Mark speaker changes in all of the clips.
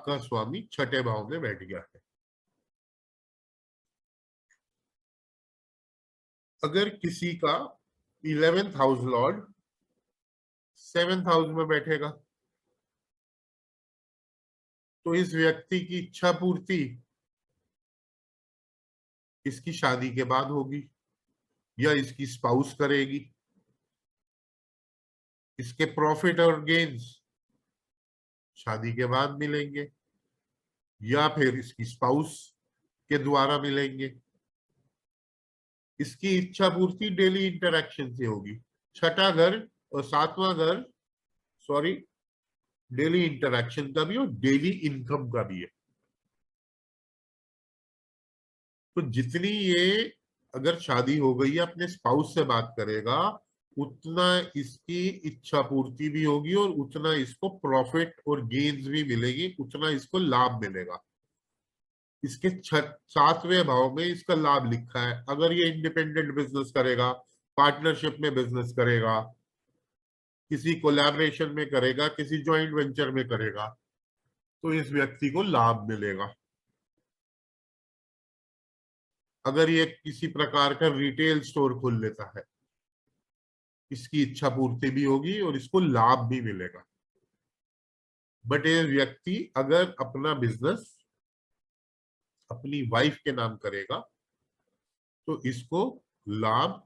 Speaker 1: का स्वामी छठे भाव में बैठ गया है। अगर किसी का 11th house Lord 7th house में बैठेगा तो इस व्यक्ति की इच्छा पूर्ति इसकी शादी के बाद होगी या इसकी स्पाउस करेगी। इसके प्रॉफिट और गेन्स शादी के बाद मिलेंगे या फिर इसकी स्पाउस के द्वारा मिलेंगे। इसकी इच्छा पूर्ति डेली इंटरेक्शन से होगी। छठा घर और सातवां घर सॉरी डेली इंटरेक्शन का भी और डेली इनकम का भी है। तो जितनी ये अगर शादी हो गई है अपने स्पाउस से बात करेगा उतना इसकी इच्छा पूर्ति भी होगी और उतना इसको प्रॉफिट और गेन्स भी मिलेगी, उतना इसको लाभ मिलेगा। इसके सातवें भाव में इसका लाभ लिखा है। अगर ये इंडिपेंडेंट बिजनेस करेगा, पार्टनरशिप में बिजनेस करेगा, किसी कोलैबोरेशन में करेगा, किसी जॉइंट वेंचर में करेगा तो इस व्यक्ति को लाभ मिलेगा। अगर ये किसी प्रकार का रिटेल स्टोर खोल लेता है इसकी इच्छा पूर्ति भी होगी और इसको लाभ भी मिलेगा। बट ये व्यक्ति अगर अपना बिजनेस अपनी वाइफ के नाम करेगा तो इसको लाभ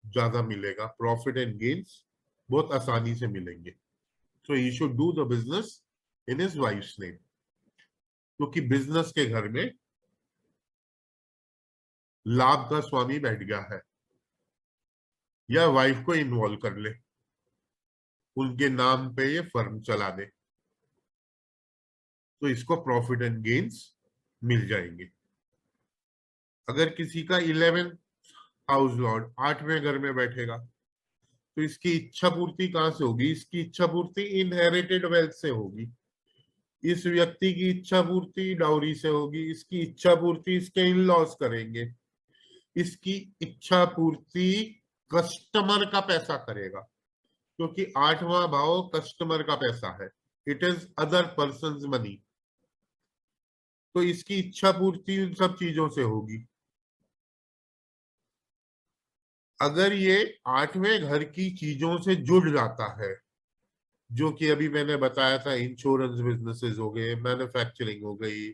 Speaker 1: ज्यादा मिलेगा, प्रॉफिट एंड गेन्स बहुत आसानी से मिलेंगे। So he should do the business in his wife's name, क्योंकि बिजनेस के घर में लाभ का स्वामी बैठ गया है। या वाइफ को इन्वॉल्व कर ले, उनके नाम पे ये फर्म चला दे तो इसको प्रॉफिट एंड गेन्स मिल जाएंगे। अगर किसी का 11th हाउस लॉर्ड 8वें घर में बैठेगा तो इसकी इच्छा पूर्ति कहां से होगी? इसकी इच्छा पूर्ति इनहेरिटेड वेल्थ से होगी। इस व्यक्ति की इच्छा पूर्ति डाउरी से होगी। इसकी इच्छा पूर्ति इसके इन लॉस करेंगे। इसकी इच्छा पूर्ति कस्टमर का पैसा करेगा, क्योंकि 8वां भाव कस्टमर का पैसा है। It is other persons money. तो इसकी इच्छा पूर्ति उन सब चीजों से होगी। अगर ये 8वें घर की चीजों से जुड़ जाता है, जो कि अभी मैंने बताया था, इंश्योरेंस बिजनेसेस हो गए, मैन्युफैक्चरिंग हो गई,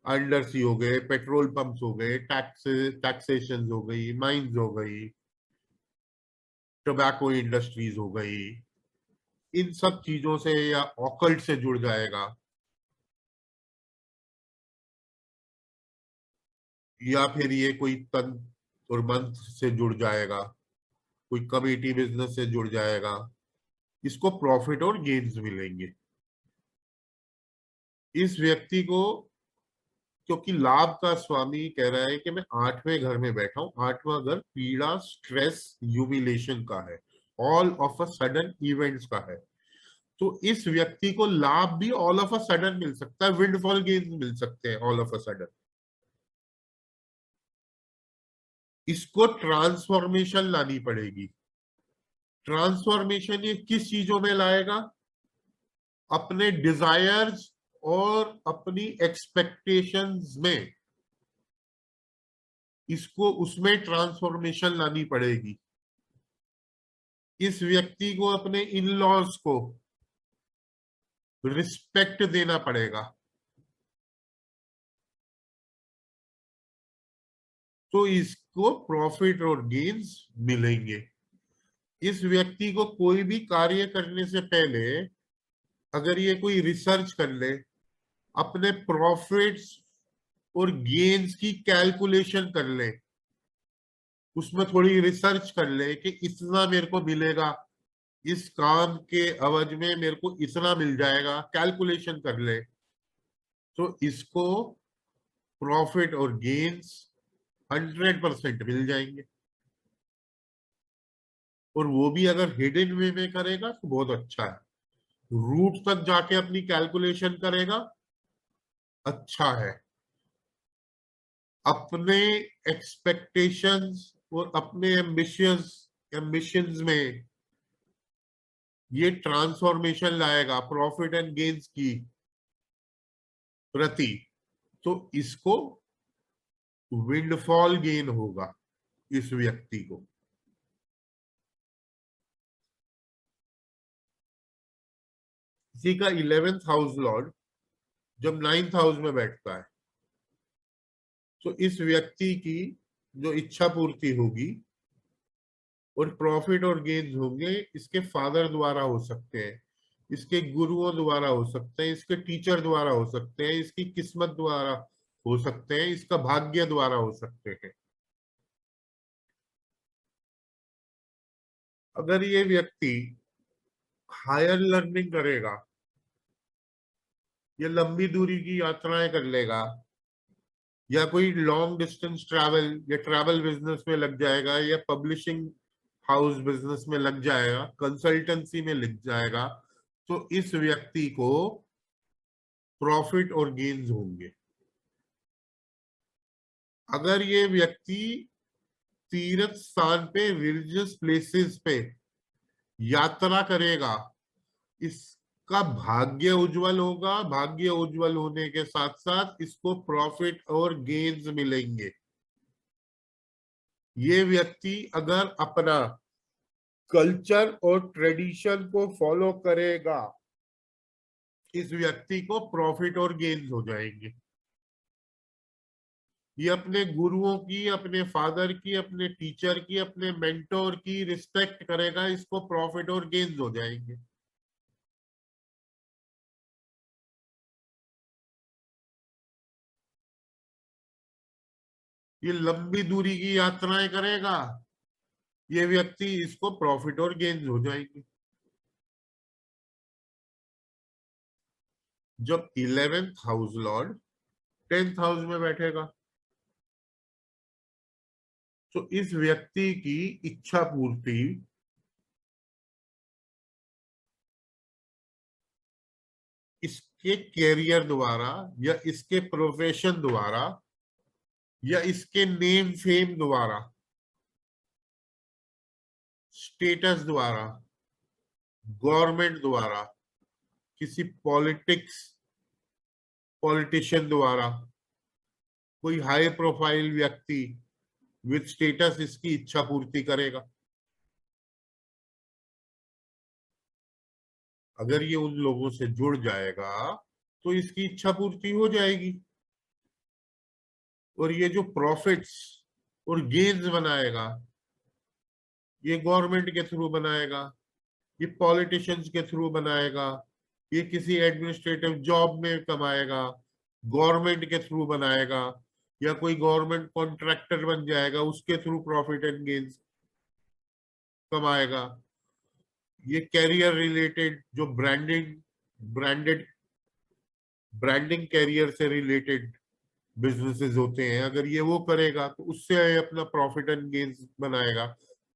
Speaker 1: अंडर सी हो गए, पेट्रोल पंप्स हो गए, टैक्सेशन हो गई, माइंस हो गई, टोबैको इंडस्ट्रीज हो गई, इन सब चीजों से या ऑकल्ट से जुड़ जाएगा, या फिर ये कोई तंत्र और मंत्र से जुड़ जाएगा, कोई कमेटी बिजनेस से जुड़ जाएगा, इसको प्रॉफिट और गेन्स मिलेंगे। इस व्यक्ति को, क्योंकि लाभ का स्वामी कह रहा है कि मैं 8वें घर में बैठा हूं, 8वां घर पीड़ा, स्ट्रेस, ह्यूमिलेशन का है, all of a sudden events का है। तो इस व्यक्ति को लाभ भी ऑल ऑफ अ सडन मिल सकता है, विंडफॉल गेन्स मिल सकते हैं ऑल ऑफ अ सडन। इसको ट्रांसफॉर्मेशन लानी पड़ेगी। ट्रांसफॉर्मेशन ये किस चीजों में लाएगा? अपने डिजायर्स और अपनी एक्सपेक्टेशंस में इसको उसमें ट्रांसफॉर्मेशन लानी पड़ेगी। इस व्यक्ति को अपने इन लॉज को रिस्पेक्ट देना पड़ेगा। तो इसको प्रॉफिट और गेन्स मिलेंगे। इस व्यक्ति को कोई भी कार्य करने से पहले अगर ये कोई रिसर्च कर ले, अपने प्रॉफिट्स और गेन्स की कैलकुलेशन कर ले, उसमें थोड़ी रिसर्च कर ले कि इतना मेरे को मिलेगा, इस काम के अवज में मेरे को इतना मिल जाएगा, कैलकुलेशन कर ले, तो इसको प्रॉफिट और गेन्स 100% मिल जाएंगे। और वो भी अगर हिडन वे में करेगा तो बहुत अच्छा है। रूट तक जाके अपनी कैलकुलेशन करेगा, अच्छा है। अपने एक्सपेक्टेशंस और अपने एम्बिशंस में ये ट्रांसफॉर्मेशन लाएगा प्रॉफिट एंड गेन्स की, प्रति, तो इसको विंडफॉल गेन होगा इस व्यक्ति को। किसी का 11th हाउस लॉर्ड जब 9th हाउस में बैठता है तो इस व्यक्ति की जो इच्छा पूर्ति होगी और प्रॉफिट और गेन्स होंगे इसके फादर द्वारा हो सकते हैं, इसके गुरुओं द्वारा हो सकते हैं, इसके टीचर द्वारा हो सकते हैं, इसकी किस्मत द्वारा हो सकते हैं, इसका भाग्य द्वारा हो सकते हैं। अगर ये व्यक्ति हायर लर्निंग करेगा, ये लंबी दूरी की यात्राएं कर लेगा, या कोई लॉन्ग डिस्टेंस ट्रैवल या ट्रैवल बिजनेस में लग जाएगा, या पब्लिशिंग हाउस बिजनेस में लग जाएगा, कंसल्टेंसी में लग जाएगा, तो इस व्यक्ति को प्रॉफिट और गेन्स होंगे। अगर ये व्यक्ति तीर्थ स्थान पे, रिलीजियस प्लेसेस पे यात्रा करेगा, इसका भाग्य उज्जवल होगा, भाग्य उज्जवल होने के साथ साथ इसको प्रॉफिट और गेन्स मिलेंगे। ये व्यक्ति अगर अपना कल्चर और ट्रेडिशन को फॉलो करेगा, इस व्यक्ति को प्रॉफिट और गेन्स हो जाएंगे। ये अपने गुरुओं की, अपने फादर की, अपने टीचर की, अपने मेंटोर की रिस्पेक्ट करेगा, इसको प्रॉफिट और गेन्स हो जाएंगे। ये लंबी दूरी की यात्राएं करेगा, ये व्यक्ति, इसको प्रॉफिट और गेन्स हो जाएंगे। जब 11th house Lord 10th house में बैठेगा तो इस व्यक्ति की इच्छा पूर्ति इसके कैरियर द्वारा, या इसके प्रोफेशन द्वारा, या इसके नेम फेम द्वारा, स्टेटस द्वारा, गवर्नमेंट द्वारा, किसी पॉलिटिशियन द्वारा, कोई हाई प्रोफाइल व्यक्ति विद स्टेटस इसकी इच्छा पूर्ति करेगा। अगर ये उन लोगों से जुड़ जाएगा तो इसकी इच्छा पूर्ति हो जाएगी, और ये जो प्रॉफिट्स और गेन्स बनाएगा, ये गवर्नमेंट के थ्रू बनाएगा, ये पॉलिटिशियंस के थ्रू बनाएगा, ये किसी एडमिनिस्ट्रेटिव जॉब में कमाएगा, गवर्नमेंट के थ्रू बनाएगा, या कोई गवर्नमेंट कॉन्ट्रैक्टर बन जाएगा, उसके थ्रू प्रॉफिट एंड गेन्स कमाएगा। ये कैरियर रिलेटेड जो ब्रांडेड ब्रांडिंग कैरियर से रिलेटेड बिजनेसेस होते हैं, अगर ये वो करेगा तो उससे अपना प्रॉफिट एंड गेन्स बनाएगा।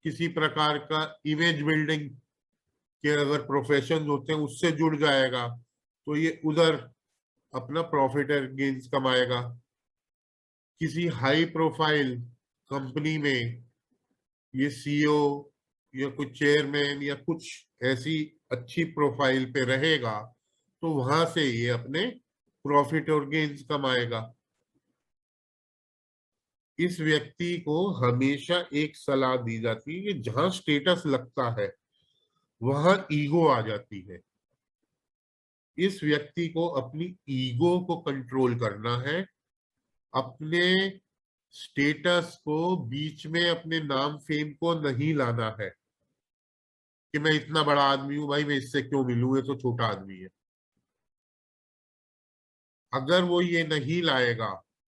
Speaker 1: किसी प्रकार का इमेज बिल्डिंग के अगर प्रोफेशन होते हैं उससे जुड़ जाएगा तो ये उधर अपना प्रॉफिट एंड गेन्स कमाएगा। किसी हाई प्रोफाइल कंपनी में ये सीईओ या कुछ चेयरमैन या कुछ ऐसी अच्छी प्रोफाइल पे रहेगा तो वहां से ये अपने प्रॉफिट और गेन्स कमाएगा। इस व्यक्ति को हमेशा एक सलाह दी जाती है कि जहां स्टेटस लगता है वहां ईगो आ जाती है। इस व्यक्ति को अपनी ईगो को कंट्रोल करना है, अपने स्टेटस को बीच में, अपने नाम फेम को नहीं लाना है कि मैं इतना बड़ा आदमी हूं भाई, मैं इससे क्यों मिलूं, ये तो छोटा आदमी है। अगर वो ये नहीं लाएगा,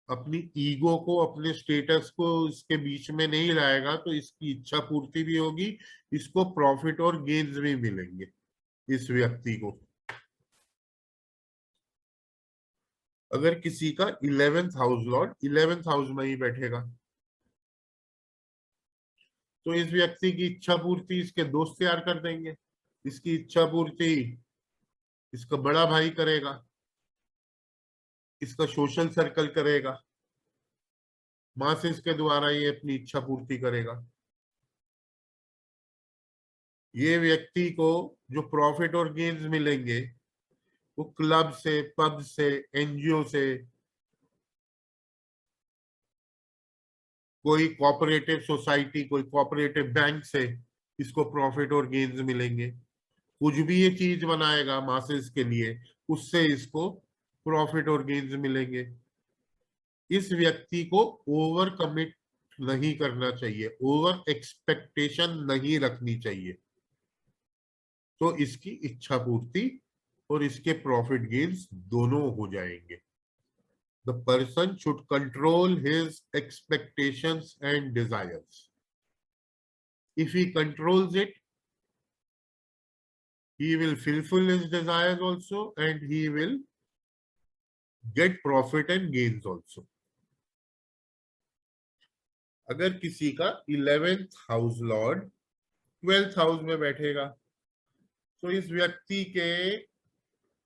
Speaker 1: अपनी ईगो को, अपने स्टेटस को इसके बीच में नहीं लाएगा, तो इसकी इच्छा पूर्ति भी होगी, इसको प्रॉफिट और गेन्स भी मिलेंगे इस व्यक्ति को। अगर किसी का 11th house Lord 11th house में ही बैठेगा तो इस व्यक्ति की इच्छा पूर्ति इसके दोस्त तैयार कर देंगे, इसकी इच्छा पूर्ति इसका बड़ा भाई करेगा, इसका सोशल सर्कल करेगा, मासेस के द्वारा ये अपनी इच्छा पूर्ति करेगा। ये व्यक्ति को जो प्रॉफिट और गेन्स मिलेंगे वो क्लब से, पब से, एनजीओ से, कोई कोऑपरेटिव सोसाइटी, कोई कोऑपरेटिव बैंक से इसको प्रॉफिट और गेन्स मिलेंगे। कुछ भी ये चीज बनाएगा मासेस के लिए, उससे इसको प्रॉफिट और गेन्स मिलेंगे। इस व्यक्ति को ओवर कमिट नहीं करना चाहिए, ओवर एक्सपेक्टेशन नहीं रखनी चाहिए, तो इसकी इच्छा पूर्ति और इसके प्रॉफिट गेन्स दोनों हो जाएंगे। The person should control his expectations and desires. If he controls it, he will fulfill his desires also, and he will get profit and gains also. अगर किसी का 11th house Lord 12th house में बैठेगा, तो इस व्यक्ति के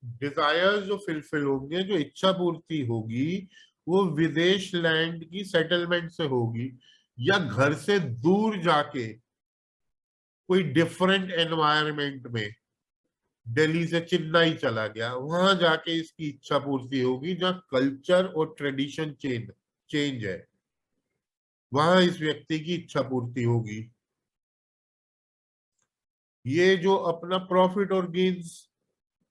Speaker 1: desires जो फिलफिल होंगे, जो इच्छा पूर्ति होगी, वो विदेश लैंड की सेटलमेंट से होगी, या घर से दूर जाके कोई डिफरेंट एनवायरमेंट में, दिल्ली से चेन्नई चला गया, वहां जाके इसकी इच्छा पूर्ति होगी, जहां कल्चर और ट्रेडिशन चेंज है, वहां इस व्यक्ति की इच्छा पूर्ति होगी। ये जो अपना प्रॉफिट और गेन्स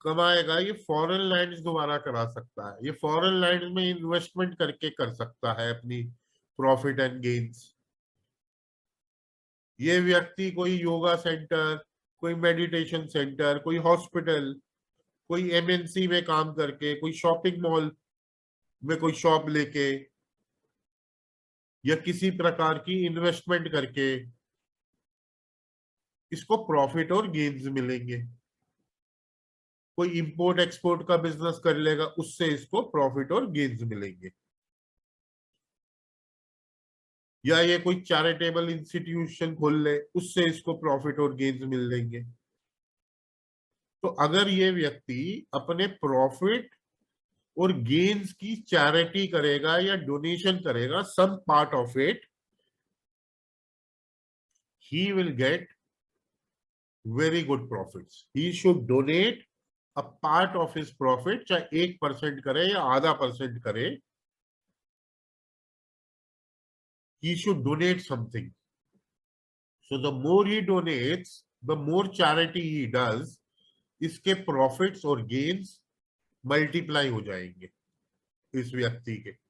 Speaker 1: कमाएगा, ये फॉरेन लैंड्स दोबारा करा सकता है, ये फॉरेन लैंड्स में इन्वेस्टमेंट करके कर सकता है अपनी प्रॉफिट एंड गेन्स। ये व्यक्ति कोई योगा सेंटर, कोई मेडिटेशन सेंटर, कोई हॉस्पिटल, कोई एमएनसी में काम करके, कोई शॉपिंग मॉल में कोई शॉप लेके, या किसी प्रकार की इन्वेस्टमेंट करके इसको प्रॉफिट और गेन्स मिलेंगे। कोई इंपोर्ट एक्सपोर्ट का बिजनेस कर लेगा, उससे इसको प्रॉफिट और गेन्स मिलेंगे। या ये कोई चैरिटेबल इंस्टीट्यूशन खोल ले, उससे इसको प्रॉफिट और गेन्स मिल लेंगे। तो अगर ये व्यक्ति अपने प्रॉफिट और गेन्स की चैरिटी करेगा या डोनेशन करेगा, some part of it, he will get very good profits. He should donate a part of his profit, चाहे 1% करे या आधा % करे, he should donate something. So the more he donates, the more charity he does, इसके profits और gains multiply हो जाएंगे इस व्यक्ति के।